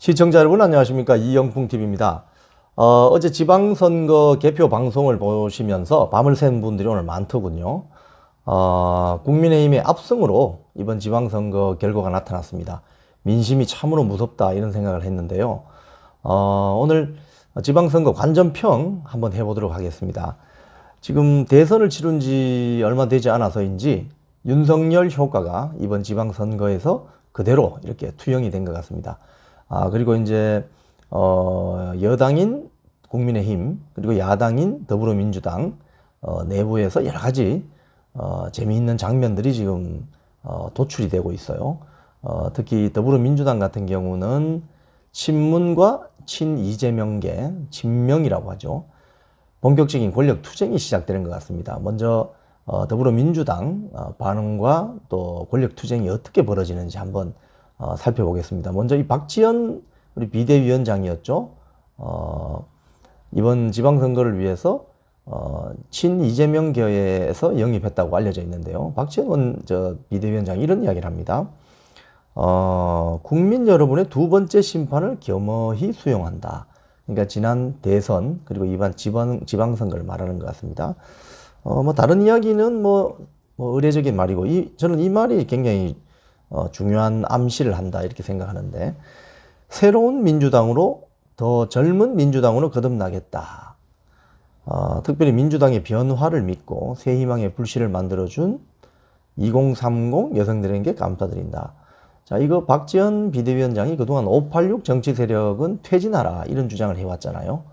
시청자 여러분 안녕하십니까, 이영풍TV입니다. 어제 지방선거 개표 방송을 보시면서 밤을 샌 분들이 오늘 많더군요. 국민의힘의 압승으로 이번 지방선거 결과가 나타났습니다. 민심이 참으로 무섭다 이런 생각을 했는데요. 오늘 지방선거 관전평 한번 해보도록 하겠습니다. 지금 대선을 치른 지 얼마 되지 않아서인지 윤석열 효과가 이번 지방선거에서 그대로 이렇게 투영이 된 것 같습니다. 그리고 이제 여당인 국민의힘 그리고 야당인 더불어민주당 내부에서 여러 가지 재미있는 장면들이 지금 도출이 되고 있어요. 특히 더불어민주당 같은 경우는 친문과 친 이재명계, 친명이라고 하죠. 본격적인 권력 투쟁이 시작되는 것 같습니다. 먼저 더불어민주당 반응과 또 권력 투쟁이 어떻게 벌어지는지 한번 살펴보겠습니다. 먼저 이 박지원 우리 비대위원장이었죠. 이번 지방선거를 위해서 친 이재명 계에서 영입했다고 알려져 있는데요. 박지원 비대위원장이 이런 이야기를 합니다. 국민 여러분의 두 번째 심판을 겸허히 수용한다. 그러니까 지난 대선 그리고 이번 지방선거를 말하는 것 같습니다. 뭐 다른 이야기는 뭐 의례적인 말이고 저는 이 말이 굉장히 중요한 암시를 한다 이렇게 생각하는데, 새로운 민주당으로 더 젊은 민주당으로 거듭나겠다. 특별히 민주당의 변화를 믿고 새 희망의 불씨를 만들어준 2030 여성들에게 감사드린다. 자, 이거 박지원 비대위원장이 그동안 586 정치 세력은 퇴진하라 이런 주장을 해왔잖아요.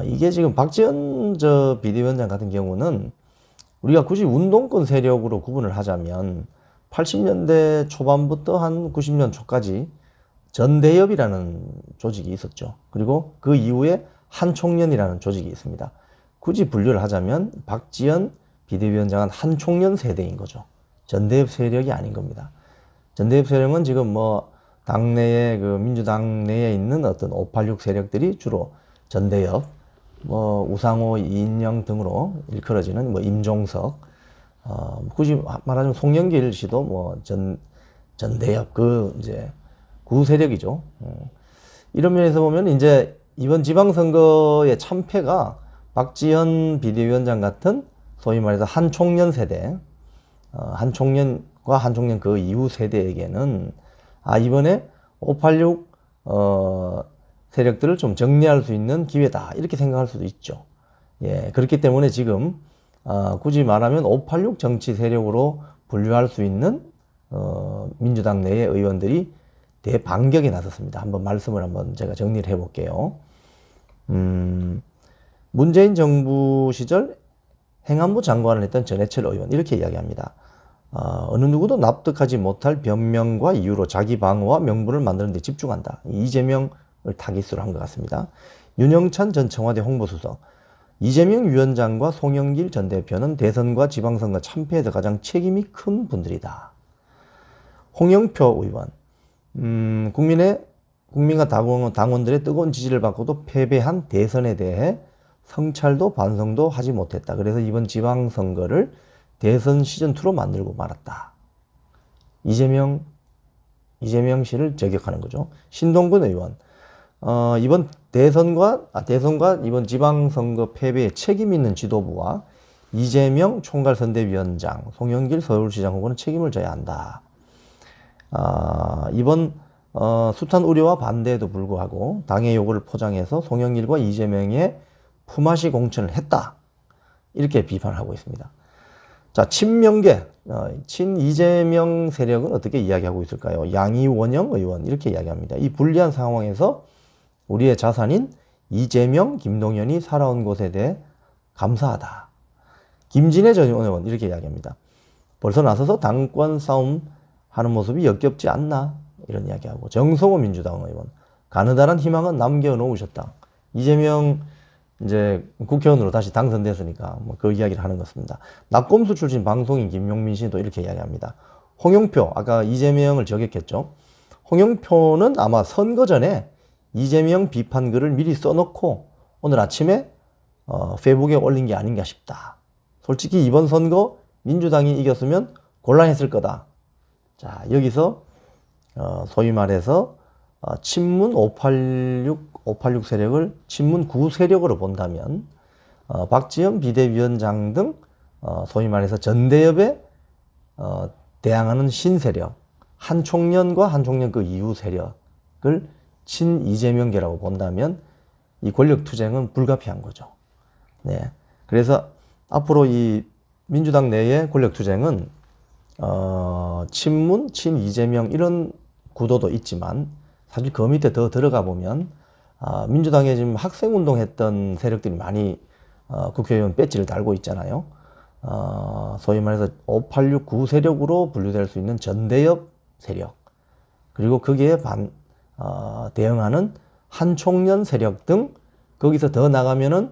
이게 지금 박지원 비대위원장 같은 경우는 우리가 굳이 운동권 세력으로 구분을 하자면 80년대 초반부터 한 90년 초까지 전대협이라는 조직이 있었죠. 그리고 그 이후에 한총련이라는 조직이 있습니다. 굳이 분류를 하자면 박지원 비대위원장은 한총련 세대인 거죠. 전대협 세력이 아닌 겁니다. 전대협 세력은 지금 뭐 당내에 그 민주당 내에 있는 어떤 586 세력들이 주로 전대협, 뭐 우상호, 이인영 등으로 일컬어지는 뭐 임종석, 굳이 말하자면 송영길 씨도 뭐 전대협 이제 구세력이죠. 이런 면에서 보면 이제 이번 지방선거의 참패가 박지원 비대위원장 같은 소위 말해서 한총련 세대, 한총련과 한총련 그 이후 세대에게는 이번에 586 세력들을 좀 정리할 수 있는 기회다 이렇게 생각할 수도 있죠. 예, 그렇기 때문에 지금 굳이 말하면 586 정치 세력으로 분류할 수 있는 민주당 내의 의원들이 대반격에 나섰습니다. 한번 말씀을 제가 정리를 해볼게요. 문재인 정부 시절 행안부 장관을 했던 전해철 의원 이렇게 이야기합니다. 어느 누구도 납득하지 못할 변명과 이유로 자기 방어와 명분을 만드는 데 집중한다. 이재명을 타깃으로 한 것 같습니다. 윤영찬 전 청와대 홍보수석, 이재명 위원장과 송영길 전 대표는 대선과 지방선거 참패에서 가장 책임이 큰 분들이다. 홍영표 의원, 국민과 당원들의 뜨거운 지지를 받고도 패배한 대선에 대해 성찰도 반성도 하지 못했다. 그래서 이번 지방선거를 대선 시즌2로 만들고 말았다. 이재명 씨를 저격하는 거죠. 신동근 의원, 이번 대선과 이번 지방선거 패배에 책임 있는 지도부와 이재명 총괄선대위원장, 송영길 서울시장 후보는 책임을 져야 한다. 이번 숱한 우려와 반대에도 불구하고 당의 요구를 포장해서 송영길과 이재명의 품앗이 공천을 했다. 이렇게 비판을 하고 있습니다. 자, 친명계, 친 이재명 세력은 어떻게 이야기하고 있을까요? 양이원영 의원 이렇게 이야기합니다. 이 불리한 상황에서 우리의 자산인 이재명, 김동연이 살아온 곳에 대해 감사하다. 김진애 전 의원 이렇게 이야기합니다. 벌써 나서서 당권 싸움 하는 모습이 역겹지 않나? 이런 이야기하고, 정성호 민주당 의원, 가느다란 희망은 남겨놓으셨다. 이재명 이제 국회의원으로 다시 당선됐으니까 뭐 그 이야기를 하는 것입니다. 낙검수 출신 방송인 김용민 씨도 이렇게 이야기합니다. 홍영표, 아까 이재명을 저격했죠. 홍영표는 아마 선거 전에 이재명 비판 글을 미리 써놓고 오늘 아침에 페이북에 올린 게 아닌가 싶다. 솔직히 이번 선거 민주당이 이겼으면 곤란했을 거다. 자, 여기서 소위 말해서 친문 586 세력을 친문 9 세력으로 본다면 박지원 비대위원장 등 소위 말해서 전대협에 대항하는 신세력, 한총련과 한총련 그 이후 세력을 친 이재명계라고 본다면 이 권력투쟁은 불가피한 거죠. 네. 그래서 앞으로 이 민주당 내의 권력투쟁은 친문, 친 이재명 이런 구도도 있지만 사실 그 밑에 더 들어가 보면 민주당에 지금 학생운동 했던 세력들이 많이 국회의원 배지를 달고 있잖아요. 소위 말해서 586 9 세력으로 분류될 수 있는 전대협 세력, 그리고 거기에 대응하는 한총련 세력 등, 거기서 더 나가면은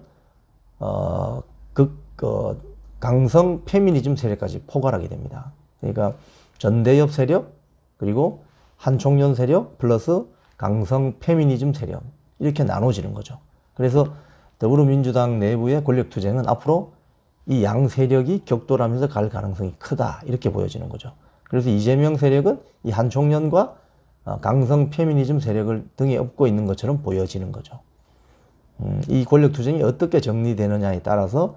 강성 페미니즘 세력까지 포괄하게 됩니다. 그러니까 전대협 세력, 그리고 한총련 세력 플러스 강성 페미니즘 세력, 이렇게 나눠지는 거죠. 그래서 더불어민주당 내부의 권력투쟁은 앞으로 이 양 세력이 격돌하면서 갈 가능성이 크다, 이렇게 보여지는 거죠. 그래서 이재명 세력은 이 한총련과 강성 페미니즘 세력을 등에 업고 있는 것처럼 보여지는 거죠. 이 권력투쟁이 어떻게 정리되느냐에 따라서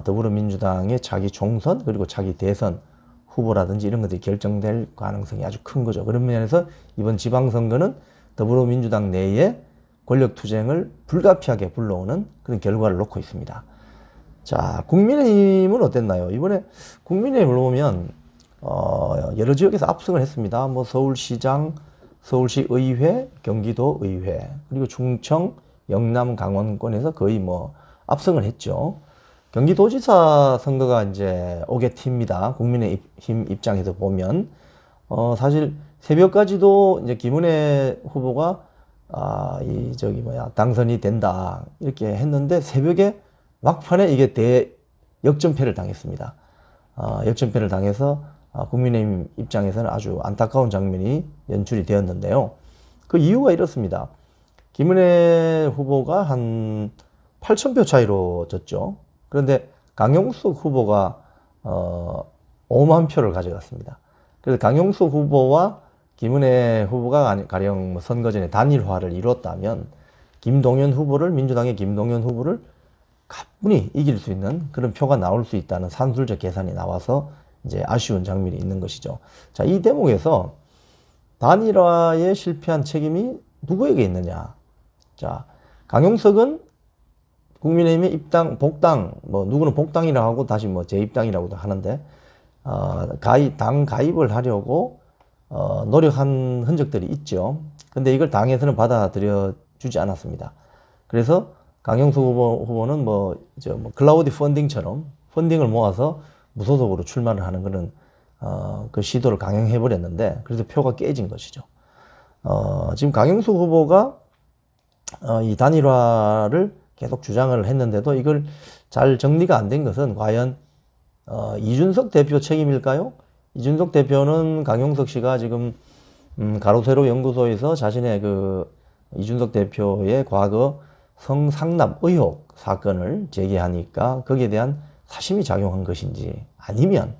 더불어민주당의 차기 총선, 그리고 차기 대선 후보라든지 이런 것들이 결정될 가능성이 아주 큰 거죠. 그런 면에서 이번 지방선거는 더불어민주당 내에 권력투쟁을 불가피하게 불러오는 그런 결과를 놓고 있습니다. 자, 국민의힘은 어땠나요? 이번에 국민의힘을 보면 여러 지역에서 압승을 했습니다. 뭐 서울시장, 서울시의회, 경기도의회, 그리고 충청, 영남, 강원권에서 거의 뭐 압승을 했죠. 경기도지사 선거가 이제 오겠습니다. 국민의힘 입장에서 보면 사실 새벽까지도 이제 김은혜 후보가 당선이 된다 이렇게 했는데 새벽에 막판에 이게 역전패를 당했습니다. 역전패를 당해서 국민의힘 입장에서는 아주 안타까운 장면이 연출이 되었는데요. 그 이유가 이렇습니다. 김은혜 후보가 한 8,000표 차이로 졌죠. 그런데 강용석 후보가 5만 표를 가져갔습니다. 그래서 강용석 후보와 김은혜 후보가 가령 선거 전에 단일화를 이뤘다면 민주당의 김동연 후보를 가뿐히 이길 수 있는 그런 표가 나올 수 있다는 산술적 계산이 나와서 이제 아쉬운 장면이 있는 것이죠. 자, 이 대목에서 단일화에 실패한 책임이 누구에게 있느냐? 자, 강용석은 국민의힘의 복당, 누구는 복당이라고 하고 다시 재입당이라고도 하는데, 당 가입을 하려고, 노력한 흔적들이 있죠. 근데 이걸 당에서는 받아들여 주지 않았습니다. 그래서 강용석 후보는 클라우드 펀딩처럼 펀딩을 모아서 무소속으로 출마를 하는 그런, 그 시도를 강행해버렸는데, 그래서 표가 깨진 것이죠. 지금 강용석 후보가, 이 단일화를 계속 주장을 했는데도 이걸 잘 정리가 안 된 것은 과연 이준석 대표 책임일까요? 이준석 대표는 강용석 씨가 지금 가로세로 연구소에서 자신의 그 이준석 대표의 과거 성상납 의혹 사건을 제기하니까 거기에 대한 사심이 작용한 것인지, 아니면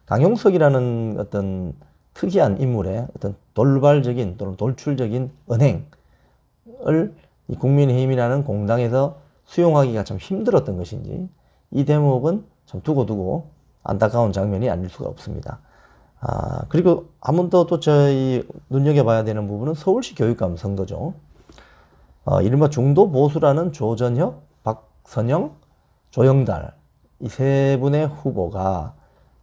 강용석이라는 어떤 특이한 인물의 어떤 돌발적인 또는 돌출적인 언행을 이 국민의힘이라는 공당에서 수용하기가 참 힘들었던 것인지, 이 대목은 참 두고두고 안타까운 장면이 아닐 수가 없습니다. 그리고 한 번 더 저희 눈여겨봐야 되는 부분은 서울시 교육감 선거죠. 이른바 중도 보수라는 조전혁, 박선영, 조영달, 이 세 분의 후보가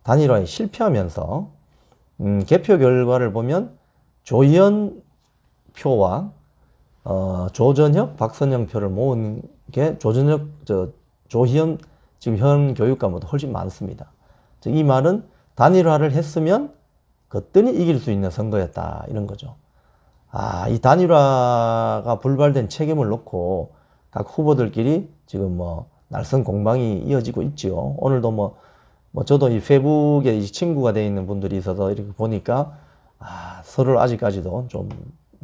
단일화에 실패하면서 개표 결과를 보면 조희연 표와 조전혁, 박선영 표를 모은 게 조희연 지금 현 교육감보다 훨씬 많습니다. 즉 이 말은 단일화를 했으면 거뜬히 이길 수 있는 선거였다, 이런 거죠. 이 단일화가 불발된 책임을 놓고 각 후보들끼리 지금 날선 공방이 이어지고 있지요. 오늘도 저도 이 페북에 친구가 되어 있는 분들이 있어서 이렇게 보니까 서로 아직까지도 좀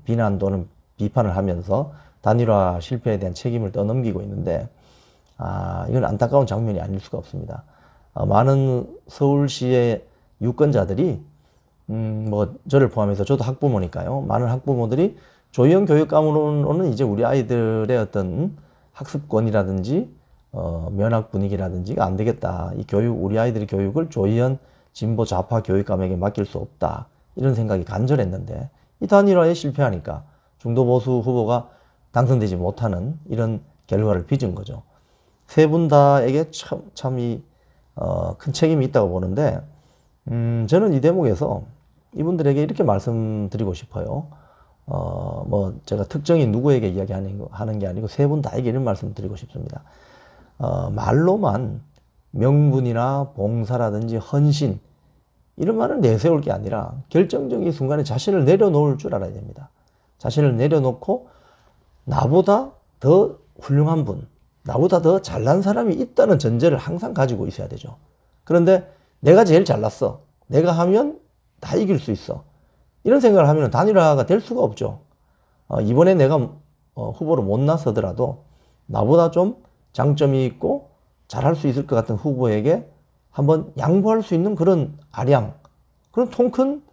비난 또는 비판을 하면서 단일화 실패에 대한 책임을 떠넘기고 있는데, 이건 안타까운 장면이 아닐 수가 없습니다. 많은 서울시의 유권자들이, 저를 포함해서 저도 학부모니까요. 많은 학부모들이 조희연 교육감으로는 이제 우리 아이들의 어떤 학습권이라든지 면학 분위기라든지가 안 되겠다. 이 교육, 우리 아이들의 교육을 조희연 진보 좌파 교육감에게 맡길 수 없다. 이런 생각이 간절했는데 이 단일화에 실패하니까 중도 보수 후보가 당선되지 못하는 이런 결과를 빚은 거죠. 세 분 다에게 참 큰 책임이 있다고 보는데, 저는 이 대목에서 이분들에게 이렇게 말씀드리고 싶어요. 뭐 제가 특정인 누구에게 이야기하는 게 아니고 세 분 다에게 이런 말씀 드리고 싶습니다. 말로만 명분이나 봉사라든지 헌신 이런 말을 내세울 게 아니라 결정적인 순간에 자신을 내려놓을 줄 알아야 됩니다. 자신을 내려놓고 나보다 더 훌륭한 분, 나보다 더 잘난 사람이 있다는 전제를 항상 가지고 있어야 되죠. 그런데 내가 제일 잘났어. 내가 하면 다 이길 수 있어. 이런 생각을 하면 단일화가 될 수가 없죠. 이번에 내가 후보로 못 나서더라도 나보다 좀 장점이 있고 잘할 수 있을 것 같은 후보에게 한번 양보할 수 있는 그런 아량, 그런 통큰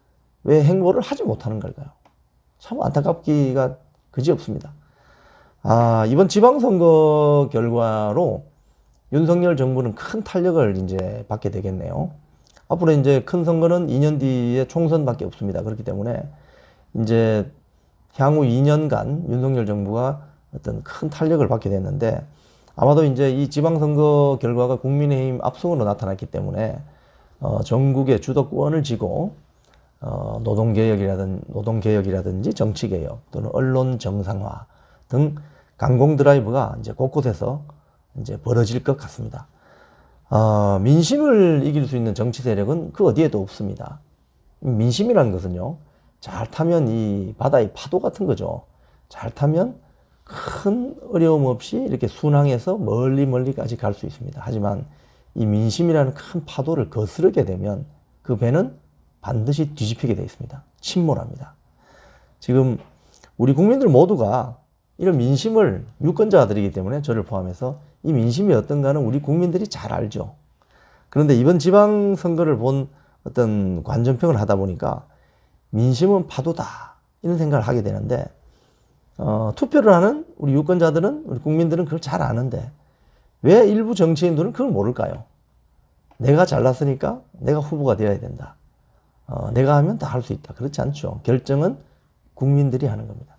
왜 행보를 하지 못하는 걸까요? 참 안타깝기가 그지없습니다. 이번 지방선거 결과로 윤석열 정부는 큰 탄력을 이제 받게 되겠네요. 앞으로 이제 큰 선거는 2년 뒤에 총선밖에 없습니다. 그렇기 때문에 이제 향후 2년간 윤석열 정부가 어떤 큰 탄력을 받게 됐는데 아마도 이제 이 지방선거 결과가 국민의힘 압승으로 나타났기 때문에 전국의 주도권을 쥐고 노동개혁이라든지 정치개혁 또는 언론 정상화 등 강공 드라이브가 이제 곳곳에서 이제 벌어질 것 같습니다. 민심을 이길 수 있는 정치 세력은 그 어디에도 없습니다. 민심이라는 것은요, 잘 타면 이 바다의 파도 같은 거죠. 잘 타면 큰 어려움 없이 이렇게 순항해서 멀리까지 갈 수 있습니다. 하지만 이 민심이라는 큰 파도를 거스르게 되면 그 배는 반드시 뒤집히게 되어 있습니다. 침몰합니다. 지금 우리 국민들 모두가 이런 민심을 유권자들이기 때문에 저를 포함해서 이 민심이 어떤가는 우리 국민들이 잘 알죠. 그런데 이번 지방선거를 본 어떤 관전평을 하다 보니까 민심은 파도다 이런 생각을 하게 되는데 투표를 하는 우리 유권자들은, 우리 국민들은 그걸 잘 아는데 왜 일부 정치인들은 그걸 모를까요? 내가 잘났으니까 내가 후보가 되어야 된다. 내가 하면 다 할 수 있다. 그렇지 않죠. 결정은 국민들이 하는 겁니다.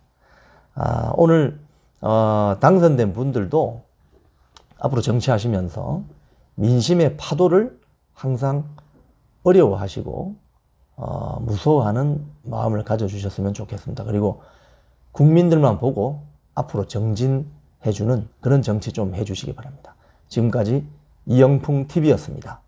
오늘 당선된 분들도 앞으로 정치하시면서 민심의 파도를 항상 어려워하시고 무서워하는 마음을 가져주셨으면 좋겠습니다. 그리고 국민들만 보고 앞으로 정진해주는 그런 정치 좀 해주시기 바랍니다. 지금까지 이영풍 TV였습니다.